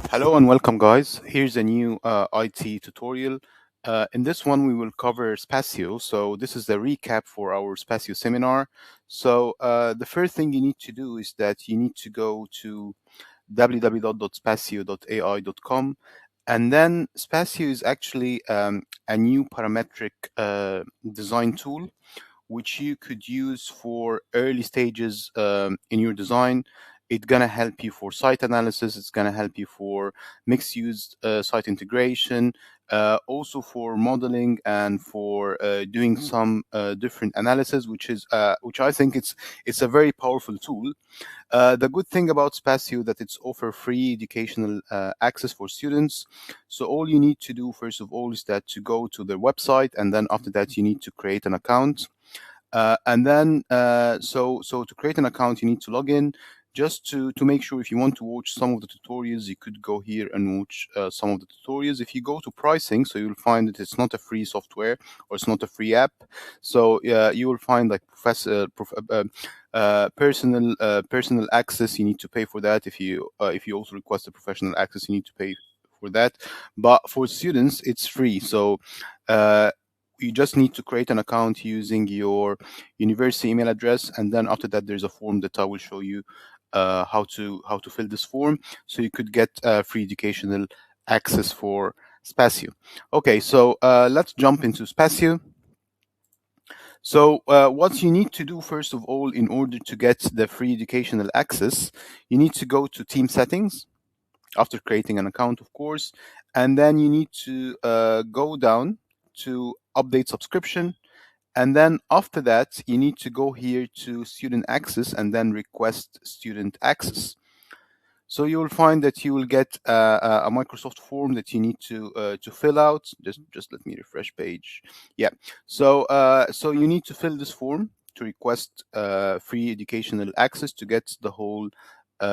Hello and welcome, guys. Here's a new IT tutorial. In this one, we will cover Spacio. So this is the recap for our Spacio seminar. So the first thing you need to do is that you need to go to www.spacio.ai.com. And then Spacio is actually a new parametric design tool which you could use for early stages in your design. It's going to help you for site analysis. It's going to help you for mixed use site integration, also for modeling and for doing some different analysis, which I think it's a very powerful tool. The good thing about Spacio that it's offer free educational access for students. So all you need to do first of all is that to go to their website, and then after that you need to create an account. And then so to create an account you need to log in just to make sure. If you want to watch some of the tutorials, you could go here and watch some of the tutorials. If you go to pricing, so you'll find that it's not a free software or it's not a free app. So you will find like personal access. You need to pay for that. If you also request a professional access, you need to pay for that. But for students it's free. So you just need to create an account using your university email address, and then after that there's a form that I will show you how to fill this form, so you could get free educational access for Spacio. Okay, so let's jump into Spacio. So what you need to do first of all in order to get the free educational access, you need to go to team settings after creating an account, of course, and then you need to go down to update subscription, and then after that you need to go here to student access and then request student access. So you will find that you will get a Microsoft form that you need to fill out. Just let me refresh page. Yeah. So so you need to fill this form to request free educational access to get the whole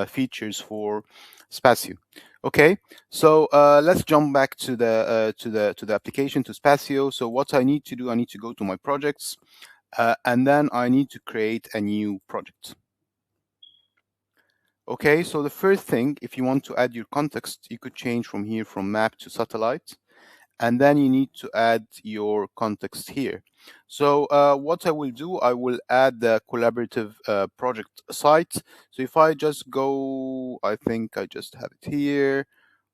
features for Spacio. Okay, so let's jump back to the application, to Spacio. So what I need to do, I need to go to my projects, and then I need to create a new project. Okay, so the first thing, if you want to add your context, you could change from here from map to satellite, and then you need to add your context here. So what I will do, I will add the collaborative project site. So if I just go, I think I just have it here.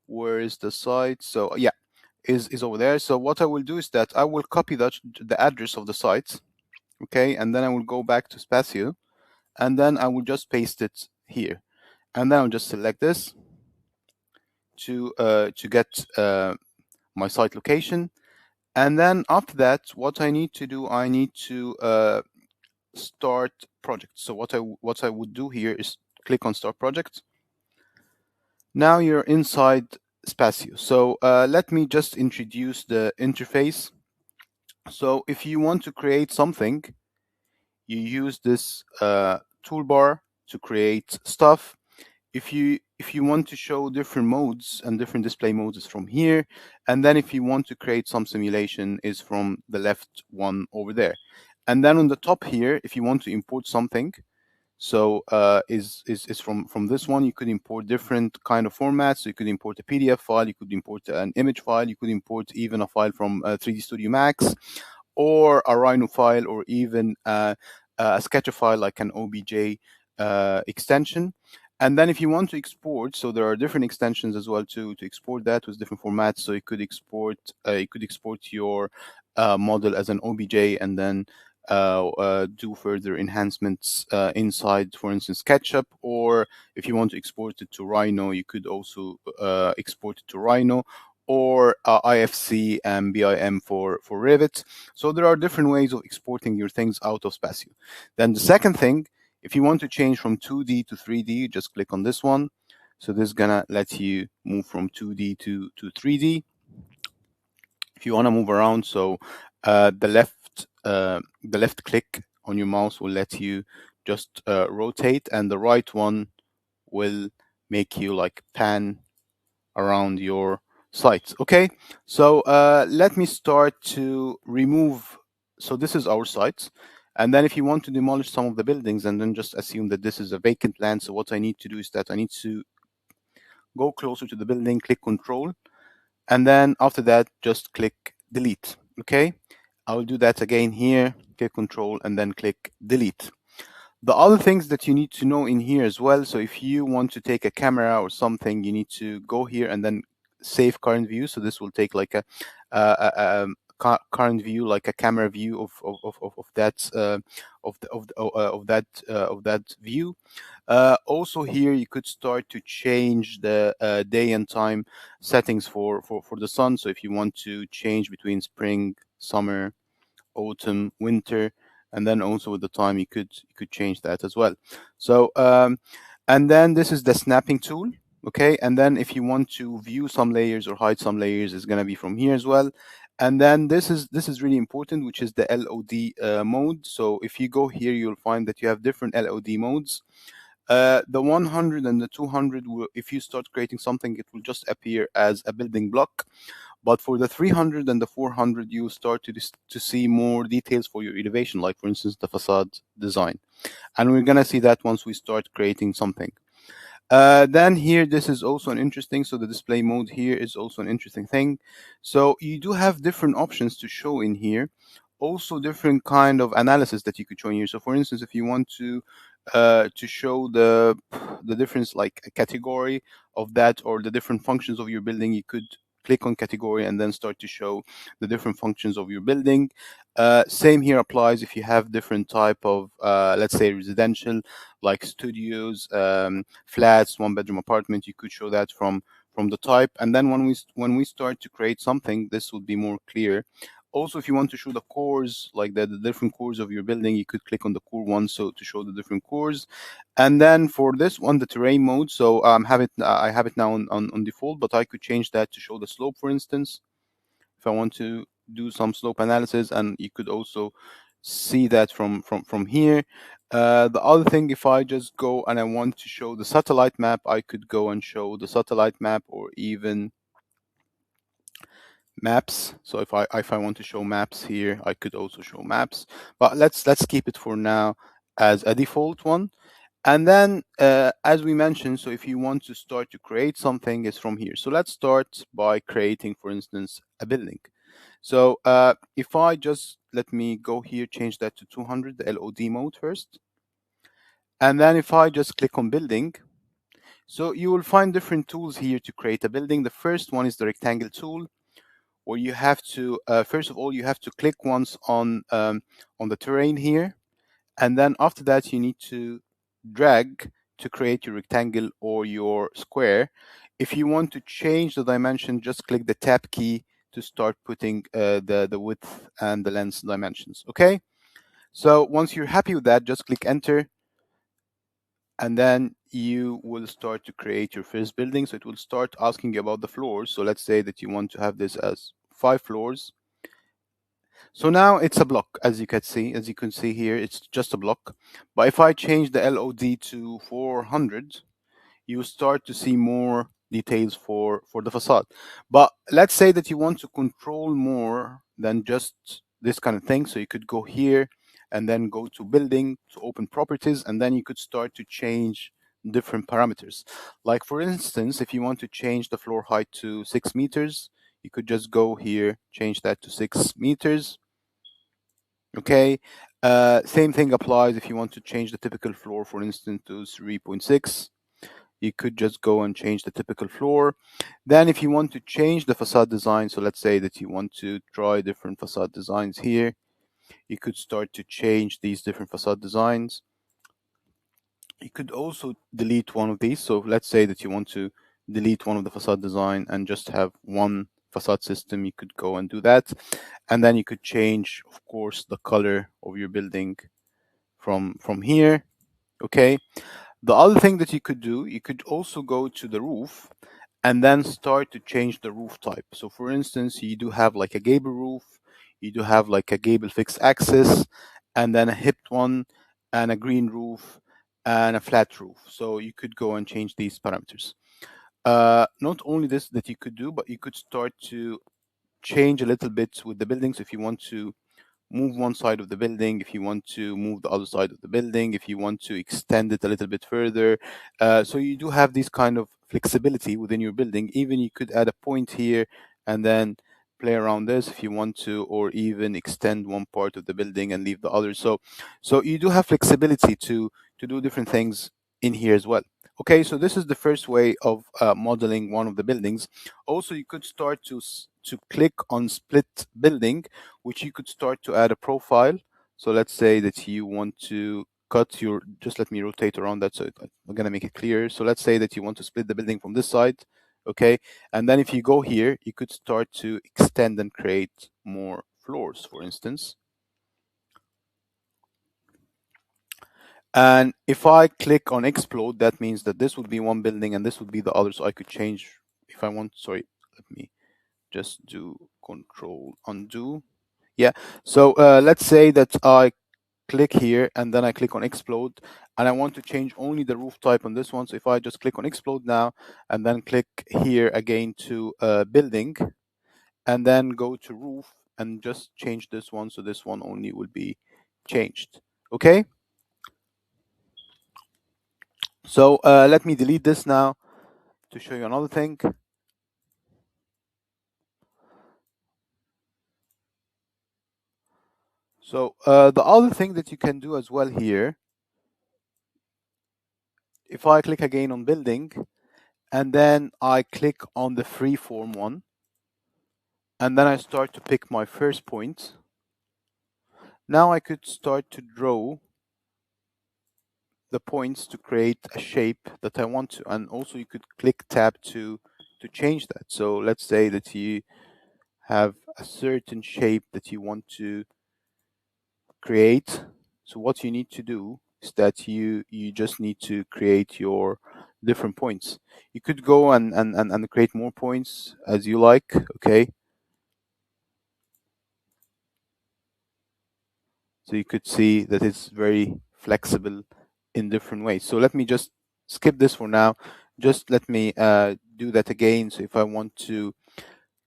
Where is the site? So yeah, is over there. So what I will do is that I will copy the address of the site, okay, and then I will go back to Spacio, and then I will just paste it here, and then I'll just select this to get my site location. And then after that, what I need to do, I need to start project. So what I would do here is click on start project. Now you're inside Spacio. So let me just introduce the interface. So if you want to create something, you use this toolbar to create stuff. If you want to show different modes and different display modes, is from here. And then if you want to create some simulation, is from the left one over there. And then on the top here, if you want to import something, so is from this one. You could import different kind of formats. So you could import a PDF file, you could import an image file, you could import even a file from 3D Studio Max, or a Rhino file, or even a Sketcher file like an OBJ extension. And then if you want to export, so there are different extensions as well to export that with different formats. So you could export your model as an OBJ, and then do further enhancements inside, for instance, SketchUp. Or if you want to export it to Rhino, you could also export it to Rhino, or IFC and BIM for Revit. So there are different ways of exporting your things out of Spacio. Then the second thing, if you want to change from 2D to 3D, just click on this one. So this is gonna let you move from 2D to 3D. If you want to move around, so the left click on your mouse will let you just rotate, and the right one will make you like pan around your site. Okay, so let me start to remove. So this is our site, and then if you want to demolish some of the buildings, and then just assume that this is a vacant land, so what I need to do is that I need to go closer to the building, click Control, and then after that, just click Delete. Okay, I will do that again here, click Control, and then click Delete. The other things that you need to know in here as well, so if you want to take a camera or something, you need to go here and then save current view. So this will take like a current view, like a camera view of that of that view. Also here you could start to change the day and time settings for the sun. So if you want to change between spring, summer, autumn, winter, and then also with the time you could change that as well. So and then this is the snapping tool. Okay, and then if you want to view some layers or hide some layers, it's going to be from here as well. And then this is really important, which is the LOD mode. So if you go here, you'll find that you have different LOD modes. The 100 and the 200, if you start creating something, it will just appear as a building block. But for the 300 and the 400, you start to see more details for your elevation, like for instance, the facade design. And we're going to see that once we start creating something. Then here, this is also an interesting, so the display mode here is also an interesting thing. So you do have different options to show in here. Also different kind of analysis that you could show in here. So for instance, if you want to show the difference, like a category of that or the different functions of your building, you could click on category and then start to show the different functions of your building. Same here applies if you have different type of, let's say, residential, like studios, flats, one bedroom apartment. You could show that from the type. And then when we start to create something, this will be more clear. Also, if you want to show the cores, like the different cores of your building, you could click on the core one, so to show the different cores. And then for this one, the terrain mode, so I have it now on default, but I could change that to show the slope, for instance, if I want to do some slope analysis. And you could also see that from here. The other thing, if I just go and I want to show the satellite map, I could go and show the satellite map, or even maps. So if I want to show maps here, I could also show maps. But let's keep it for now as a default one. And then as we mentioned, so if you want to start to create something, it's from here. So let's start by creating, for instance, a building. So if I just, let me go here, change that to 200, the LOD mode first. And then if I just click on building, so you will find different tools here to create a building. The first one is the rectangle tool, where you have to, first of all, you have to click once on the terrain here. And then after that, you need to drag to create your rectangle or your square. If you want to change the dimension, just click the tab key to start putting the width and the length dimensions. Okay, so once you're happy with that, just click enter, and then you will start to create your first building. So it will start asking you about the floors. So let's say that you want to have this as 5 floors. So now it's a block, as you can see here, it's just a block. But if I change the LOD to 400, you start to see more details for the facade. But let's say that you want to control more than just this kind of thing. So you could go here and then go to building, to open properties, and then you could start to change different parameters. Like for instance, if you want to change the floor height to 6 meters, you could just go here, change that to 6 meters. Okay, same thing applies if you want to change the typical floor, for instance, to 3.6. You could just go and change the typical floor. Then if you want to change the facade design, so let's say that you want to try different facade designs here, you could start to change these different facade designs. You could also delete one of these. So let's say that you want to delete one of the facade design and just have one facade system, you could go and do that. And then you could change, of course, the color of your building from here. Okay, the other thing that you could do, you could also go to the roof and then start to change the roof type. So for instance, you do have like a gable roof, you do have like a gable fixed axis, and then a hipped one, and a green roof, and a flat roof. So you could go and change these parameters. Not only this that you could do, but you could start to change a little bit with the buildings. If you want to move one side of the building, if you want to move the other side of the building, if you want to extend it a little bit further. So you do have this kind of flexibility within your building. Even you could add a point here and then play around this if you want to, or even extend one part of the building and leave the other. So you do have flexibility to do different things in here as well. Okay, so this is the first way of modeling one of the buildings. Also, you could start to click on split building, which you could start to add a profile. So let's say that you want to cut your, just let me rotate around that, so I'm gonna make it clear. So let's say that you want to split the building from this side, okay? And then if you go here, you could start to extend and create more floors, for instance. And if I click on explode, that means that this would be one building and this would be the other. So I could change if I want. Sorry, let me just do control undo. Yeah. So let's say that I click here and then I click on explode and I want to change only the roof type on this one. So if I just click on explode now and then click here again to building and then go to roof and just change this one. So this one only will be changed. Okay. So let me delete this now to show you another thing. So the other thing that you can do as well here, if I click again on building and then I click on the freeform one and then I start to pick my first point, now I could start to draw the points to create a shape that I want to, and also you could click tab to change that. So let's say that you have a certain shape that you want to create. So what you need to do is that you just need to create your different points. You could go and create more points as you like, okay? So you could see that it's very flexible in different ways. So let me just skip this for now. Just let me do that again. So if I want to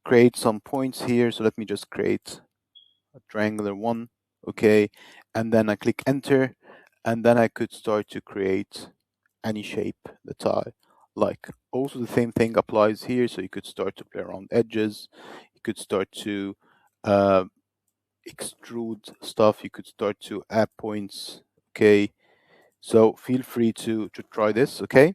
create some points here, so let me just create a triangular one, okay? And then I click enter, and then I could start to create any shape that I like. Also, the same thing applies here. So you could start to play around edges. You could start to uh, extrude stuff. You could start to add points. Okay. So feel free to try this. Okay.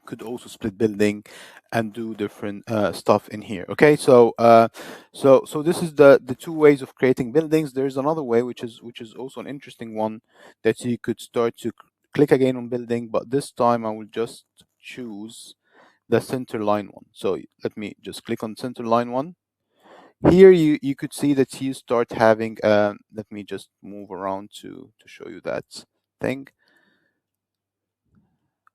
Could also split building and do different stuff in here. Okay. So this is the two ways of creating buildings. There's another way which is also an interesting one that you could start to click again on building, but this time I will just choose the center line one. So let me just click on center line one. Here you could see that you start having let me just move around to show you that thing.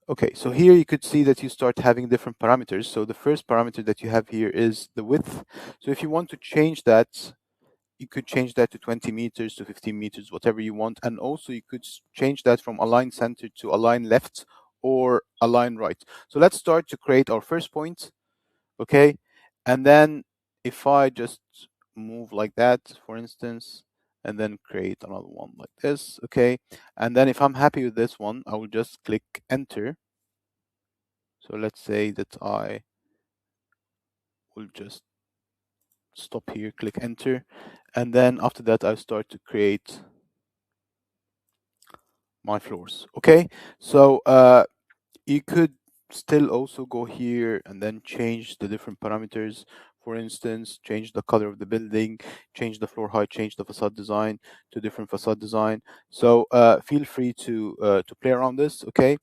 Okay, so here you could see that you start having different parameters. So the first parameter that you have here is the width. So if you want to change that, you could change that to 20 meters to 15 meters, whatever you want. And also you could change that from align center to align left or align right. So let's start to create our first point. Okay, and then if I just move like that, for instance, and then create another one like this, okay, and then if I'm happy with this one, I will just click enter. So let's say that I will just stop here, click enter, and then after that I start to create my floors. Okay, so you could still also go here and then change the different parameters. For instance, change the color of the building, change the floor height, change the facade design to different facade design. So feel free to play around this. Okay.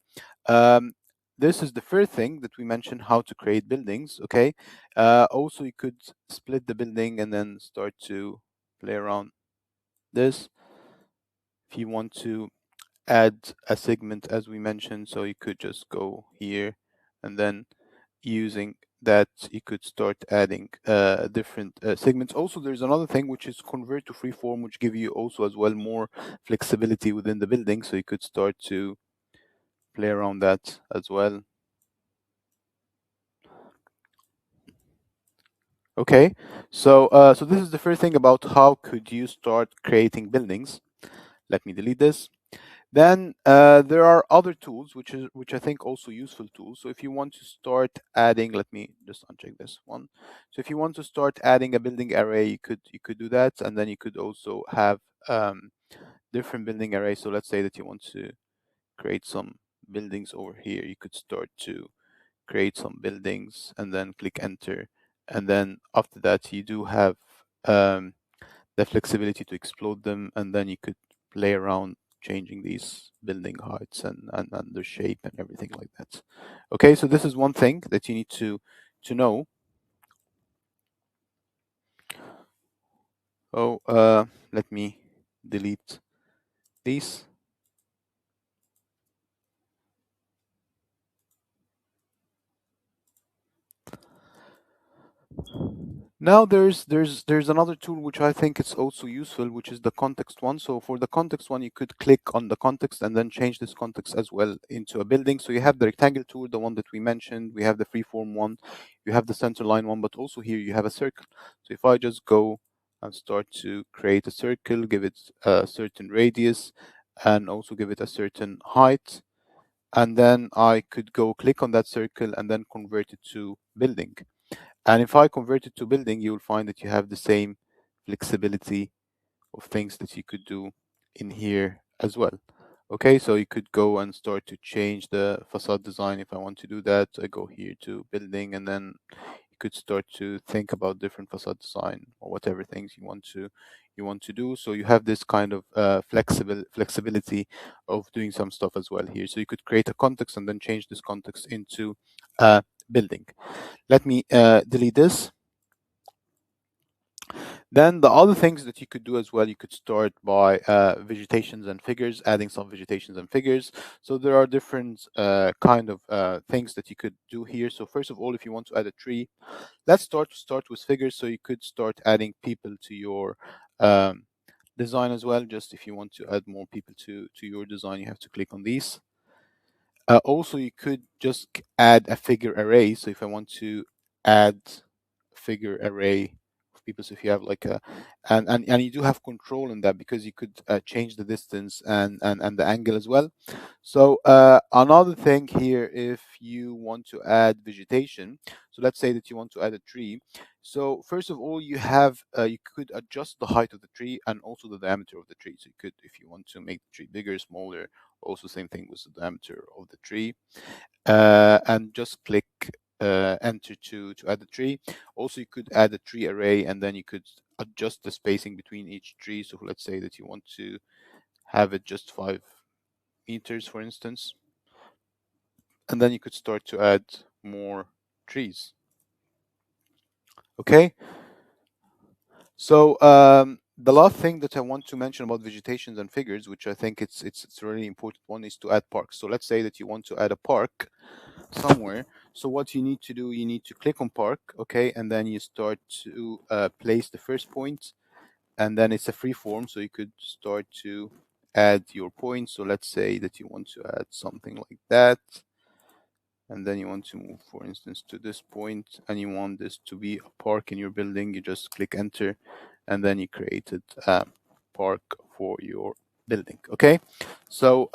Um, this is the first thing that we mentioned, how to create buildings. Okay. Also, you could split the building and then start to play around this. If you want to add a segment, as we mentioned, so you could just go here and then using that you could start adding different segments. Also, there's another thing which is convert to freeform, which give you also as well more flexibility within the building, so you could start to play around that as well. Okay, so so this is the first thing about how could you start creating buildings. Let me delete this. Then there are other tools which I think also useful tools. So if you want to start adding, let me just uncheck this one. So if you want to start adding a building array, you could do that, and then you could also have different building arrays. So let's say that you want to create some buildings over here. You could start to create some buildings and then click enter, and then after that you do have um, the flexibility to explode them, and then you could play around changing these building heights and the shape and everything like that. Okay, so this is one thing that you need to know. Oh, let me delete these. Now there's another tool which I think is also useful, which is the context one. So for the context one, you could click on the context and then change this context as well into a building. So you have the rectangle tool, the one that we mentioned. We have the freeform one, you have the center line one, but also here you have a circle. So if I just go and start to create a circle, give it a certain radius, and also give it a certain height, and then I could go click on that circle and then convert it to building. And if I convert it to building, you will find that you have the same flexibility of things that you could do in here as well. Okay, so you could go and start to change the facade design. If I want to do that, I go here to building, and then you could start to think about different facade design or whatever things you want to do. So you have this kind of flexibility of doing some stuff as well here. So you could create a context and then change this context into building. Let me delete this. Then the other things that you could do as well, you could start by vegetations and figures, adding some vegetations and figures. So there are different kind of things that you could do here. So first of all, if you want to add a tree, let's start with figures. So you could start adding people to your um, design as well. Just if you want to add more people to your design, you have to click on these. Also, you could just add a figure array. So if I want to add figure array of people, so if you have like a, and you do have control in that because you could change the distance and the angle as well. So another thing here, if you want to add vegetation, so let's say that you want to add a tree. So first of all, you could adjust the height of the tree and also the diameter of the tree. So you could, if you want to make the tree bigger, smaller, also same thing with the diameter of the tree, and just click enter to add the tree. Also, you could add a tree array, and then you could adjust the spacing between each tree. So let's say that you want to have it just 5 meters, for instance, and then you could start to add more trees. Okay, so the last thing that I want to mention about vegetations and figures, which I think it's a really important one, is to add parks. So let's say that you want to add a park somewhere. So what you need to do, you need to click on park, okay, and then you start to place the first point, and then it's a free form, so you could start to add your points. So let's say that you want to add something like that, and then you want to move, for instance, to this point, and you want this to be a park in your building. You just click enter, and then you created a park for your building. Okay, so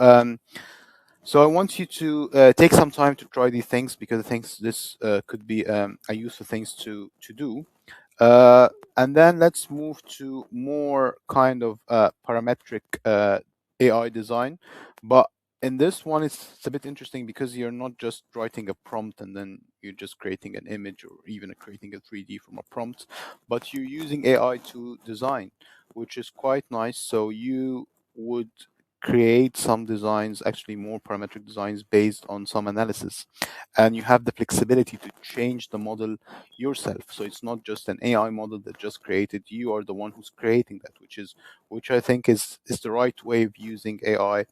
so I want you to take some time to try these things, because I think this could be a useful things to do. Uh, and then let's move to more kind of parametric AI design. But in this one, it's a bit interesting because you're not just writing a prompt and then you're just creating an image or even creating a 3D from a prompt, but you're using AI to design, which is quite nice. So you would create some designs, actually more parametric designs based on some analysis, and you have the flexibility to change the model yourself. So it's not just an AI model that just created, you are the one who's creating that, which I think is the right way of using AI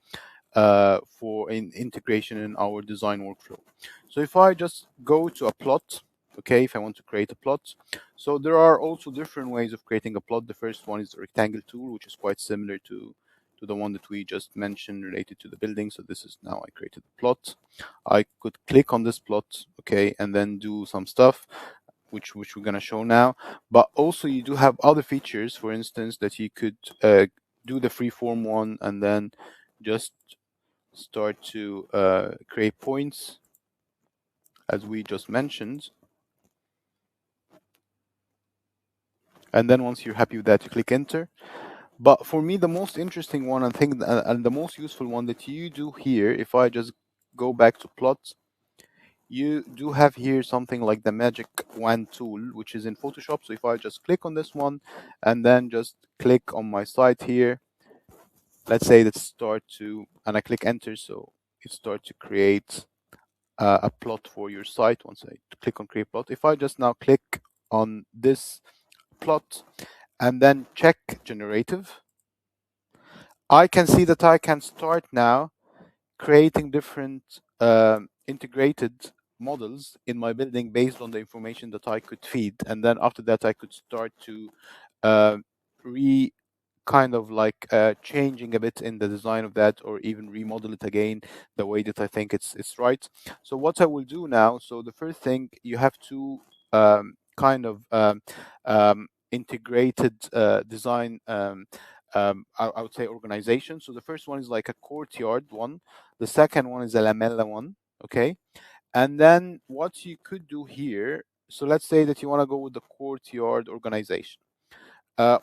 for integration in our design workflow. So if I just go to a plot, okay, if I want to create a plot, so there are also different ways of creating a plot. The first one is the rectangle tool, which is quite similar to the one that we just mentioned related to the building. So this is, now I created a plot. I could click on this plot, okay, and then do some stuff. which we're going to show now. But also you do have other features, for instance, that you could do the freeform one and then just start to create points, as we just mentioned. And then once you're happy with that, you click enter. But for me, the most interesting one, I think, and the most useful one that you do here, if I just go back to plot, you do have here something like the magic wand tool, which is in Photoshop. So if I just click on this one and then just click on my site here, let's say that start to, and I click enter, so it starts to create a plot for your site. Once I click on create plot, if I just now click on this plot and then check generative, I can see that I can start now creating different integrated models in my building based on the information that I could feed. And then after that, I could start to uh, re kind of like changing a bit in the design of that, or even remodel it again the way that I think it's right. So what I will do now, so the first thing, you have to kind of integrated design, I would say organization. So the first one is like a courtyard one, the second one is a lamella one, okay? And then what you could do here, so let's say that you want to go with the courtyard organization.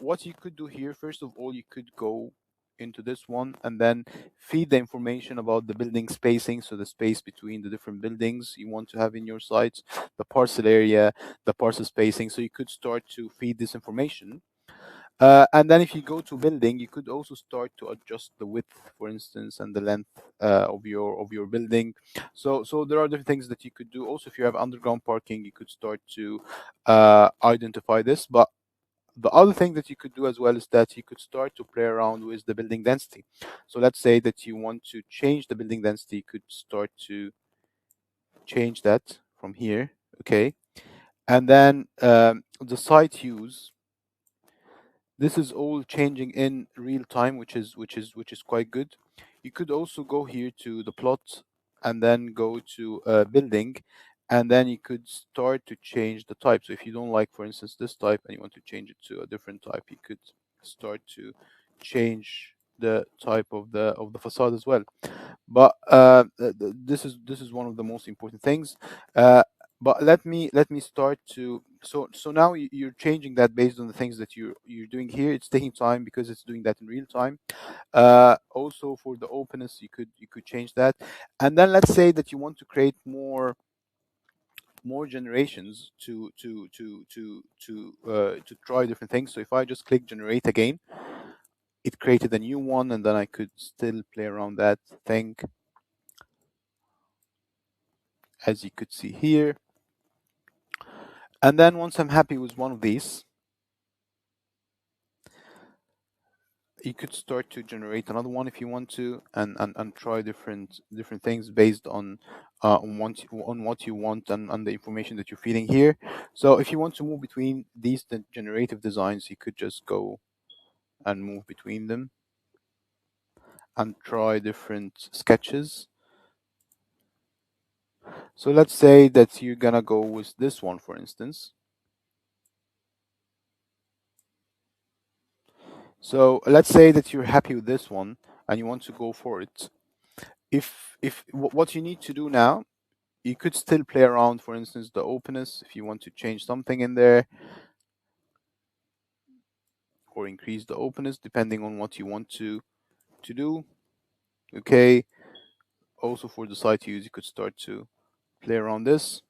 What you could do here, first of all, you could go into this one and then feed the information about the building spacing, so the space between the different buildings you want to have in your site, the parcel area, the parcel spacing. So you could start to feed this information. And then if you go to building, you could also start to adjust the width, for instance, and the length of your building. So there are different things that you could do. Also, if you have underground parking, you could start to identify this. But the other thing that you could do as well is that you could start to play around with the building density. So let's say that you want to change the building density, you could start to change that from here, okay? And then the site use, this is all changing in real time, which is quite good. You could also go here to the plot and then go to building, and then you could start to change the type. So if you don't like, for instance, this type and you want to change it to a different type, you could start to change the type of the facade as well. But this is one of the most important things. Uh, but let me start to, so now you're changing that based on the things that you're doing here. It's taking time because it's doing that in real time. Also for the openness, you could change that. And then let's say that you want to create more generations to try different things. So if I just click generate again, it created a new one, and then I could still play around that thing, as you could see here. And then once I'm happy with one of these, you could start to generate another one if you want to, and try different things based on what you want, and the information that you're feeding here. So if you want to move between these generative designs, you could just go and move between them and try different sketches. So let's say that you're gonna go with this one, for instance. So let's say that you're happy with this one and you want to go for it. If what you need to do now, you could still play around, for instance, the openness, if you want to change something in there or increase the openness depending on what you want to do, okay? Also for the site use, you could start to play around this.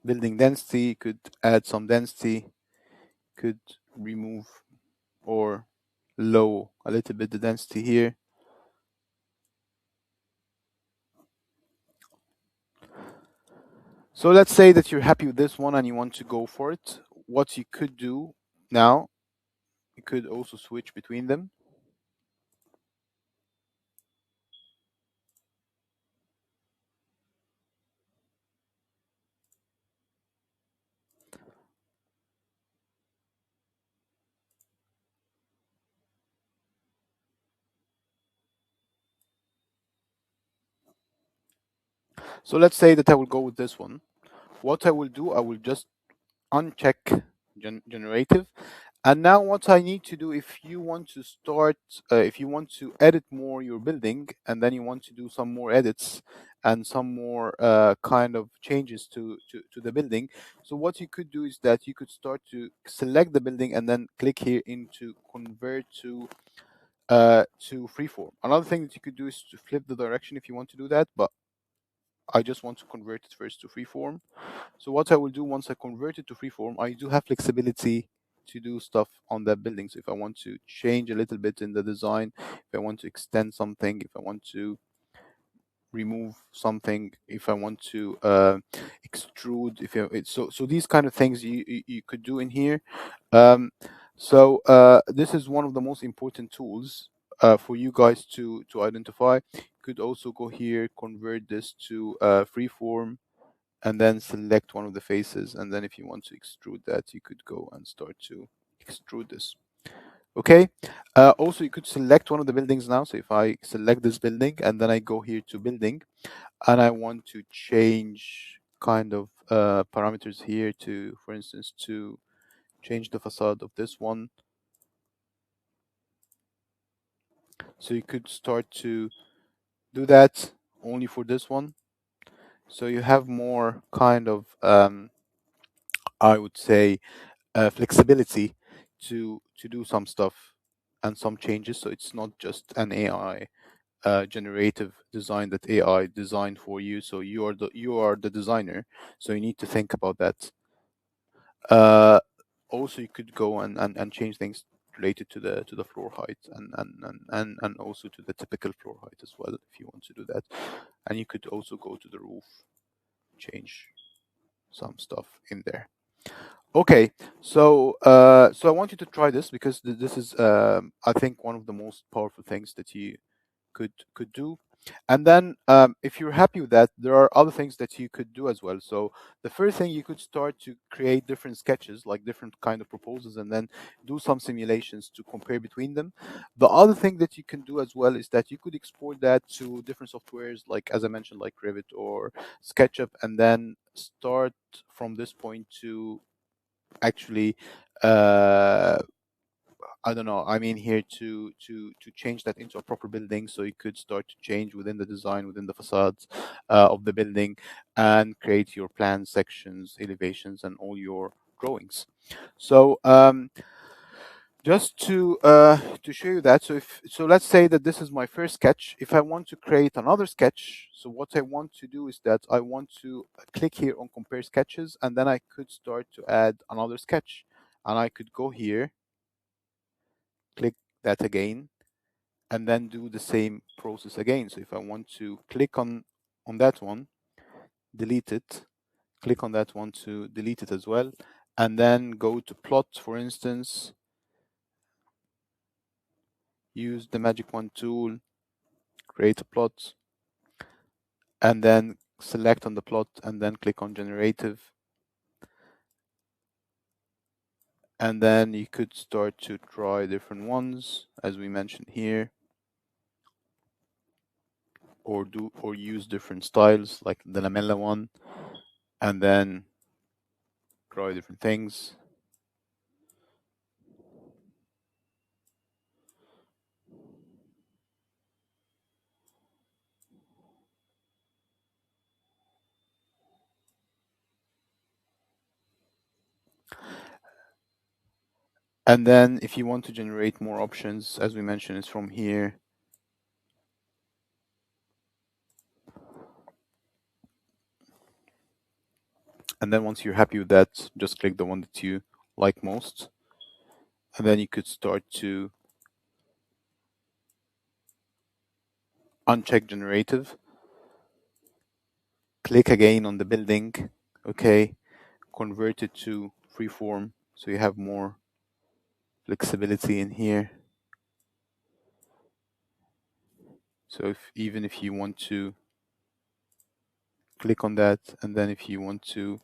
Building density, could add some density, could remove or low a little bit the density here. So let's say that you're happy with this one and you want to go for it. What you could do now, you could also switch between them. So let's say that I will go with this one. What I will do, I will just uncheck generative. And now what I need to do, if you want to start, if you want to edit more your building, and then you want to do some more edits and some more kind of changes to the building. So what you could do is that you could start to select the building and then click here into convert to freeform. Another thing that you could do is to flip the direction if you want to do that, but I just want to convert it first to freeform. So what I will do once I convert it to freeform, I do have flexibility to do stuff on that building. So if I want to change a little bit in the design, if I want to extend something, if I want to remove something, if I want to extrude, if you, so these kind of things you could do in here. This is one of the most important tools for you guys to identify. You could also go here, convert this to freeform, and then select one of the faces. And then if you want to extrude that, you could go and start to extrude this. Okay. Also, you could select one of the buildings now. So if I select this building and then I go here to building, and I want to change kind of parameters here to, for instance, to change the facade of this one. So you could start to do that only for this one. So you have more kind of, I would say, flexibility to do some stuff and some changes. So it's not just an AI generative design that AI designed for you. So you are the designer. So you need to think about that. Also, you could go and change things related to the floor height and also to the typical floor height as well if you want to do that. And you could also go to the roof, change some stuff in there. Okay, so I want you to try this because this is I think one of the most powerful things that you could do. And then if you're happy with that, there are other things that you could do as well. So the first thing, you could start to create different sketches, like different kind of proposals, and then do some simulations to compare between them. The other thing that you can do as well is that you could export that to different softwares, like as I mentioned, like Revit or SketchUp, and then start from this point to actually uh I don't know, I mean here to change that into a proper building. So you could start to change within the design, within the facades of the building, and create your plan sections, elevations, and all your drawings. So just to show you that, so let's say that this is my first sketch. If I want to create another sketch, so what I want to do is that I want to click here on compare sketches, and then I could start to add another sketch, and I could go here, click that again, and then do the same process again. So if I want to click on that one, delete it, click on that one to delete it as well, and then go to plot, for instance, use the magic wand tool, create a plot, and then select on the plot and then click on generative. And then you could start to try different ones, as we mentioned here, or use different styles like the lamella one, and then try different things. And then if you want to generate more options, as we mentioned, it's from here. And then once you're happy with that, just click the one that you like most. And then you could start to uncheck generative. Click again on the building. Okay. Convert it to freeform so you have more flexibility in here. So even if you want to click on that, and then if you want to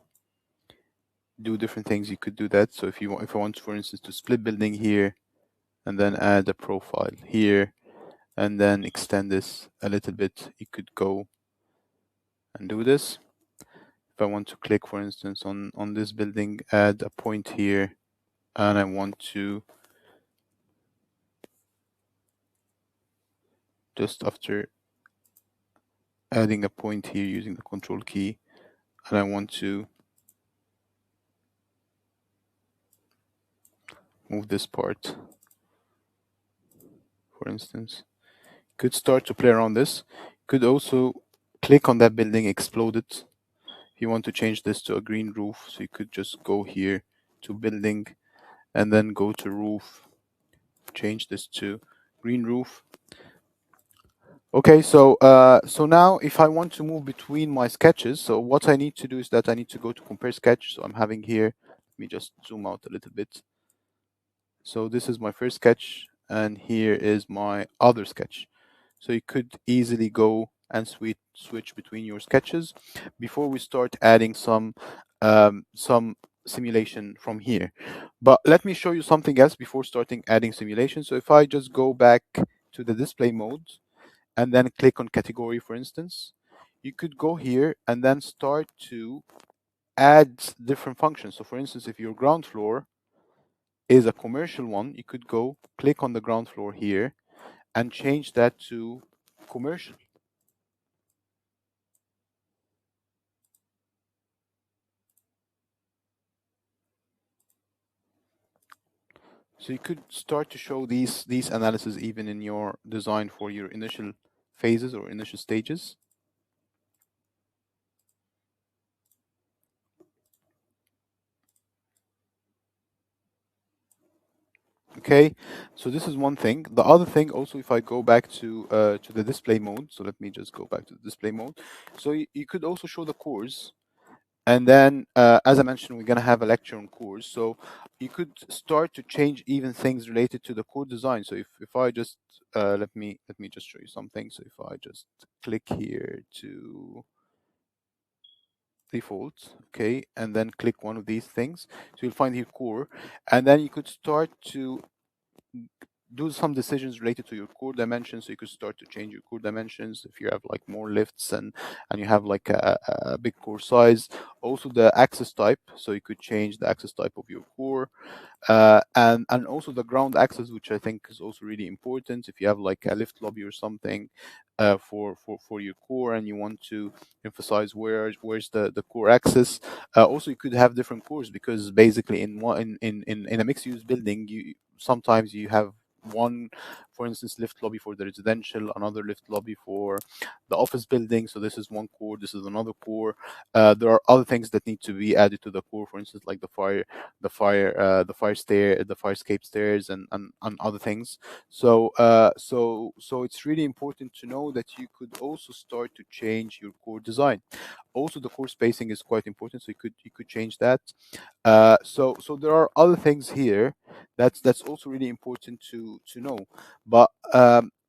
do different things, you could do that. So if I want, for instance, to split building here, and then add a profile here, and then extend this a little bit, you could go and do this. If I want to click, for instance, on this building, add a point here, and I want to, just after adding a point here using the control key, and I want to move this part, for instance. Could start to play around this. Could also click on that building, explode it. If you want to change this to a green roof, so you could just go here to building and then go to roof, change this to green roof. Okay, so now if I want to move between my sketches, so what I need to do is that I need to go to compare sketch. So I'm having here, let me just zoom out a little bit. So this is my first sketch, and here is my other sketch. So you could easily go and switch between your sketches before we start adding some simulation from here. But let me show you something else before starting adding simulation. So if I just go back to the display mode and then click on category, for instance, you could go here and then start to add different functions. So for instance, if your ground floor is a commercial one, you could go click on the ground floor here and change that to commercial. So you could start to show these analysis even in your design for your initial phases or initial stages. Okay, so this is one thing. The other thing also, if I go back to the display mode, so let me just go back to the display mode. So you could also show the cores. And then, as I mentioned, we're going to have a lecture on cores. So you could start to change even things related to the core design. So if I just, let me just show you something. So if I just click here to default, okay, and then click one of these things. So you'll find here core. And then you could start to do some decisions related to your core dimensions. So you could start to change your core dimensions if you have like more lifts and you have like a big core size. Also the access type, so you could change the access type of your core, and also the ground access, which I think is also really important. If you have like a lift lobby or something for your core, and you want to emphasize where's the core access. Also, you could have different cores, because basically in one in a mixed use building, you sometimes you have one, for instance, lift lobby for the residential, another lift lobby for the office building. So this is one core, this is another core. There are other things that need to be added to the core, for instance, like the fire stair, the fire escape stairs, and other things. So it's really important to know that you could also start to change your core design. Also, the core spacing is quite important, so you could change that. So there are other things here that's also really important to know. But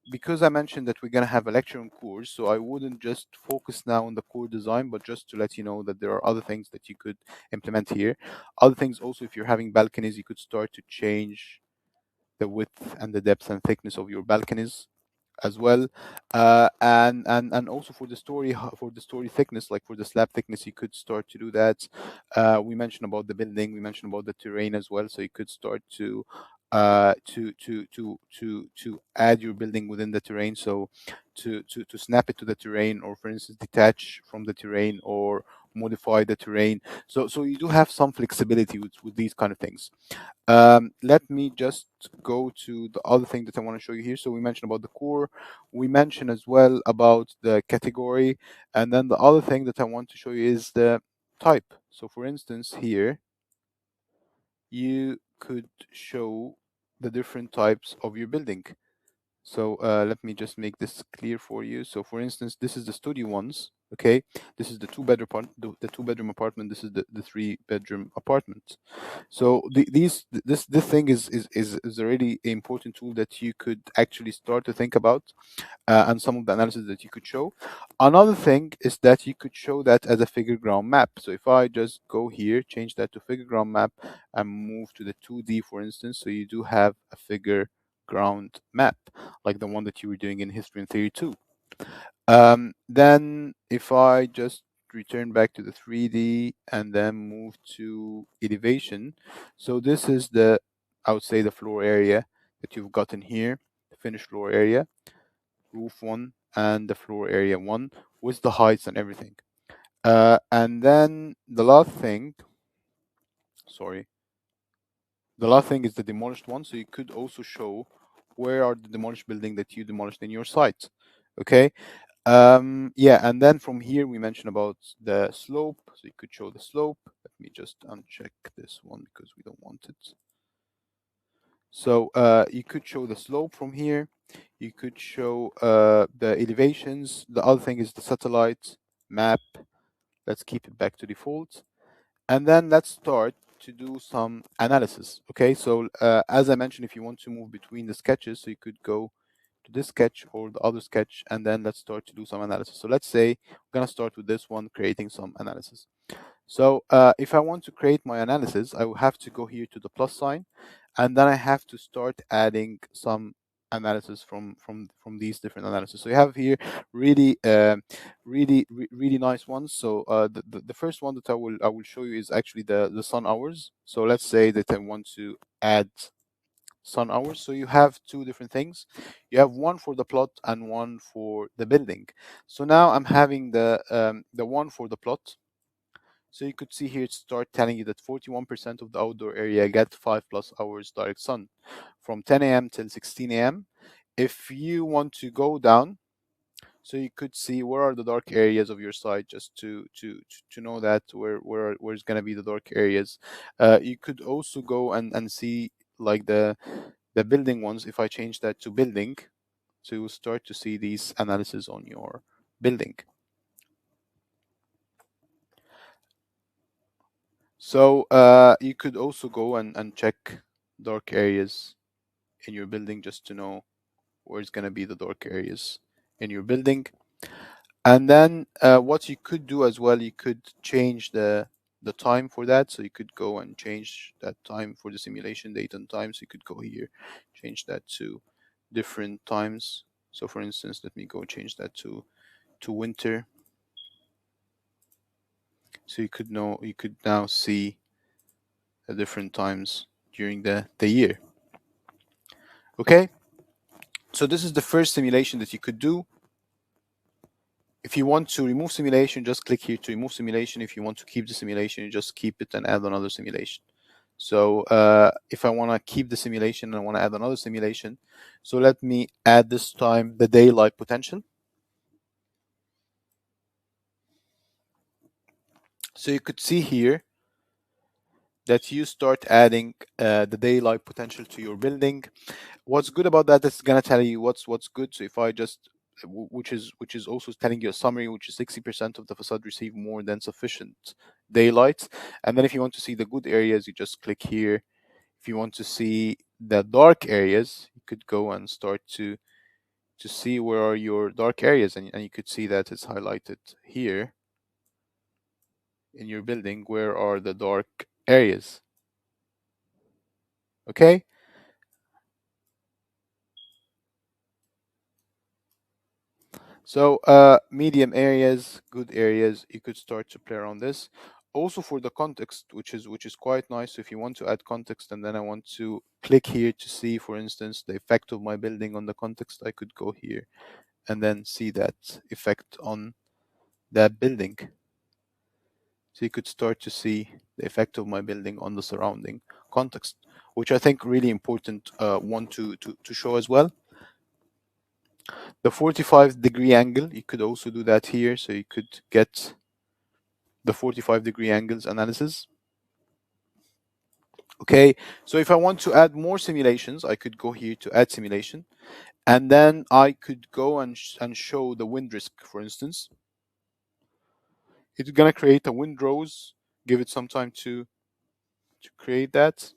because I mentioned that we're gonna have a lecture on cores, so I wouldn't just focus now on the core design, but just to let you know that there are other things that you could implement here. Other things also, if you're having balconies, you could start to change the width and the depth and thickness of your balconies as well. And also for the story thickness, like for the slab thickness, you could start to do that. We mentioned about the building, we mentioned about the terrain as well, so you could start to add your building within the terrain, so to snap it to the terrain, or for instance detach from the terrain, or modify the terrain. So you do have some flexibility with these kind of things. Let me just go to the other thing that I want to show you here. So we mentioned about the core, we mentioned as well about the category, and then the other thing that I want to show you is the type. So for instance, here you could show the different types of your building. So let me just make this clear for you. So for instance, this is the studio ones. Okay, this is the the two bedroom apartment. This is the three bedroom apartment. So this thing is a really important tool that you could actually start to think about, and some of the analysis that you could show. Another thing is that you could show that as a figure ground map. So if I just go here, change that to figure ground map, and move to the 2D, for instance, so you do have a figure ground map, like the one that you were doing in history and theory 2. Then if I just return back to the 3D and then move to elevation, so this is the, I would say, the floor area that you've gotten here, the finished floor area, roof 1 and the floor area 1 with the heights and everything. And then the last thing, sorry, the last thing is the demolished one. So you could also show where are the demolished building that you demolished in your site. Okay. Yeah, and then from here we mentioned about the slope. So you could show the slope. Let me just uncheck this one because we don't want it. So you could show the slope from here. You could show the elevations. The other thing is the satellite map. Let's keep it back to default. And then let's start to do some analysis. Okay, so as I mentioned, if you want to move between the sketches, so you could go to this sketch or the other sketch, and then let's start to do some analysis. So let's say we're gonna start with this one, creating some analysis. So if I want to create my analysis, I will have to go here to the plus sign, and then I have to start adding some analysis from these different analysis. So you have here really really nice ones. So the first one that I will show you is actually the sun hours. So let's say that I want to add sun hours. So you have two different things. You have one for the plot and one for the building. So now I'm having the one for the plot. So you could see here it start telling you that 41% of the outdoor area get 5+ hours direct sun from 10 a.m. till 16 a.m. If you want to go down, so you could see where are the dark areas of your site, just to know that where's gonna be the dark areas. You could also go and see like the building ones. If I change that to building, so you will start to see these analysis on your building. So you could also go and check dark areas in your building just to know where's going to be the dark areas in your building. And then what you could do as well, you could change the time for that. So you could go and change that time for the simulation date and time. So you could go here, change that to different times. So for instance, let me go change that to winter. So you could now see the different times during the year. Okay, so this is the first simulation that you could do. If you want to remove simulation, just click here to remove simulation. If you want to keep the simulation, you just keep it and add another simulation. So if I want to keep the simulation and I want to add another simulation, so let me add this time the daylight potential. So you could see here that you start adding the daylight potential to your building. What's good about that is gonna tell you what's good. So if I just which is also telling you a summary, which is 60% of the facade receive more than sufficient daylight. And then if you want to see the good areas, you just click here. If you want to see the dark areas, you could go and start to see where are your dark areas, and you could see that it's highlighted here in your building. Where are the dark areas? Okay. So medium areas, good areas, you could start to play around this. Also for the context, which is quite nice. So if you want to add context and then I want to click here to see, for instance, the effect of my building on the context, I could go here and then see that effect on that building. So you could start to see the effect of my building on the surrounding context, which I think really important one to show as well. The 45-degree angle, you could also do that here. So you could get the 45-degree angles analysis. Okay, so if I want to add more simulations, I could go here to add simulation, and then I could go and show the wind risk, for instance. It's gonna create a wind rose. Give it some time to create that.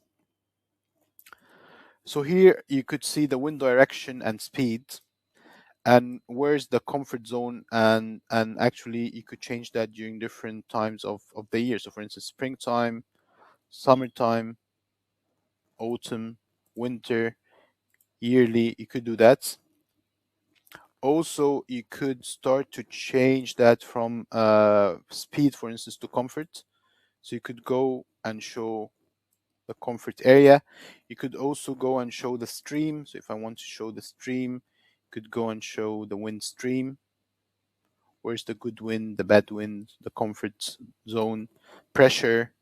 So here you could see the wind direction and speed, and where's the comfort zone, and actually you could change that during different times of the year. So for instance, springtime, summertime, autumn, winter, yearly, you could do that. Also, you could start to change that from speed, for instance, to comfort. So you could go and show the comfort area. You could also go and show the stream. So if I want to show the stream, you could go and show the wind stream. Where's the good wind, the bad wind, the comfort zone, pressure.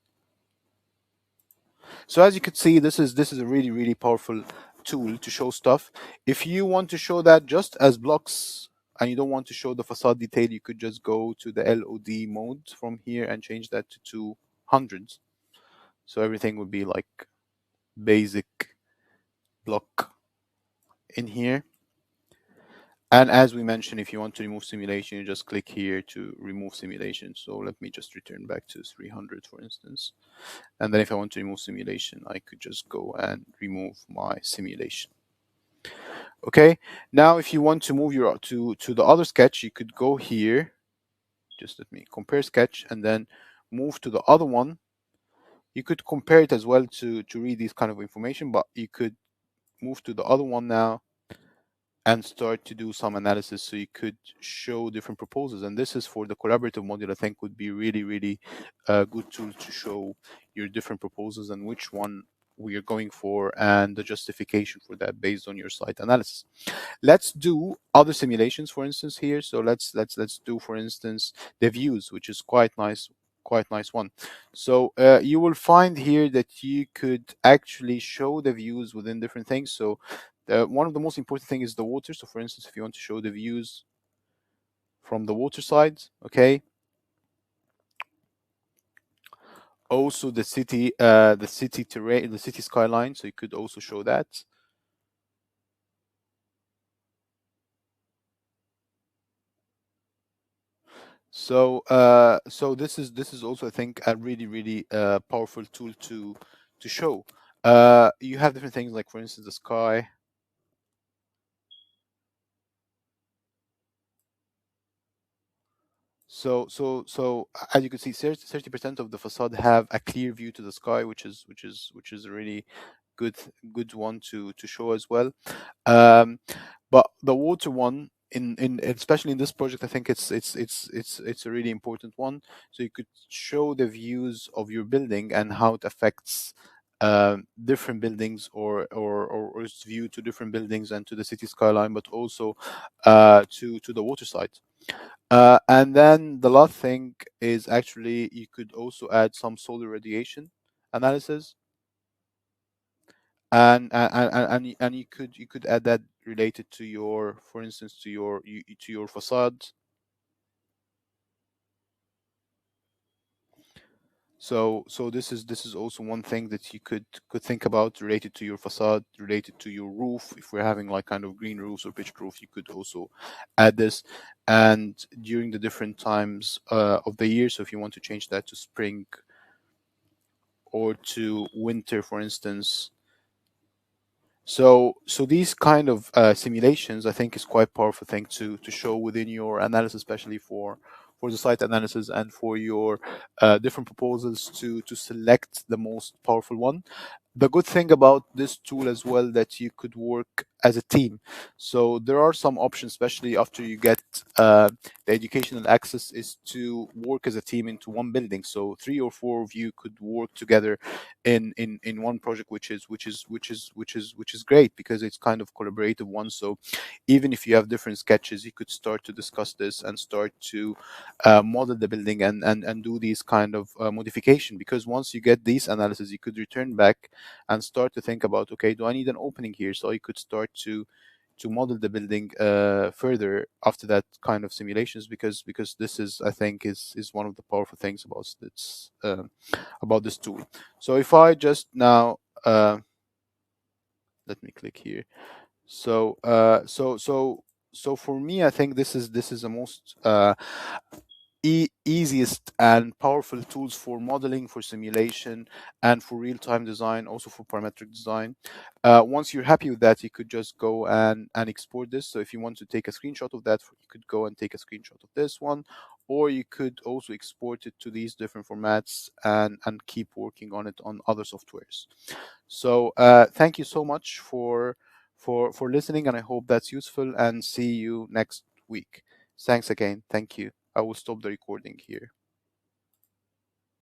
So as you could see, this is a really powerful tool to show stuff. If you want to show that just as blocks and you don't want to show the facade detail, you could just go to the LOD mode from here and change that to 200. So everything would be like basic block in here. And as we mentioned, if you want to remove simulation, you just click here to remove simulation. So let me just return back to 300, for instance. And then if I want to remove simulation, I could just go and remove my simulation. Okay, now if you want to move your to the other sketch, you could go here. Just let me compare sketch and then move to the other one. You could compare it as well to read this kind of information, but you could move to the other one now and start to do some analysis, so you could show different proposals. And this is for the collaborative module. I think would be really good tool to show your different proposals and which one we are going for and the justification for that based on your site analysis. Let's do other simulations, for instance, here. So let's do, for instance, the views, which is quite nice one. So you will find here that you could actually show the views within different things. So one of the most important thing is the water. So for instance, if you want to show the views from the water side, okay. Also the city terrain, the city skyline. So you could also show that. So this is also, I think, a really powerful tool to show. You have different things like, for instance, the sky. So as you can see, 30% of the facade have a clear view to the sky, which is a really good one to show as well. But the water one, in especially in this project, I think it's a really important one. So you could show the views of your building and how it affects different buildings, or its view to different buildings and to the city skyline, but also to the water side. And then the last thing is, actually, you could also add some solar radiation analysis, and you could add that related to your, for instance, to your facade. So this is also one thing that you could think about, related to your facade, related to your roof. If we're having like kind of green roofs or pitched roof, you could also add this. And during the different times of the year, so if you want to change that to spring or to winter, for instance. So these kind of simulations, I think, is quite powerful thing to show within your analysis, especially for the site analysis and for your different proposals to select the most powerful one. The good thing about this tool as well, that you could work as a team. So there are some options, especially after you get the educational access, is to work as a team into one building. So 3 or 4 of you could work together in one project, which is great, because it's kind of collaborative one. So even if you have different sketches, you could start to discuss this and start to model the building and do these kind of modification. Because once you get these analysis, you could return back and start to think about, okay, do I need an opening here? So you could start to model the building further after that kind of simulations, because this is, I think, is one of the powerful things about this tool. So if I just now let me click here. So for me, I think this is the most easiest and powerful tools for modeling, for simulation, and for real-time design, also for parametric design. Once you're happy with that, you could just go and export this. So if you want to take a screenshot of that, you could go and take a screenshot of this one, or you could also export it to these different formats and keep working on it on other softwares. So thank you so much for listening, and I hope that's useful, and see you next week. Thanks again. Thank you. I will stop the recording here.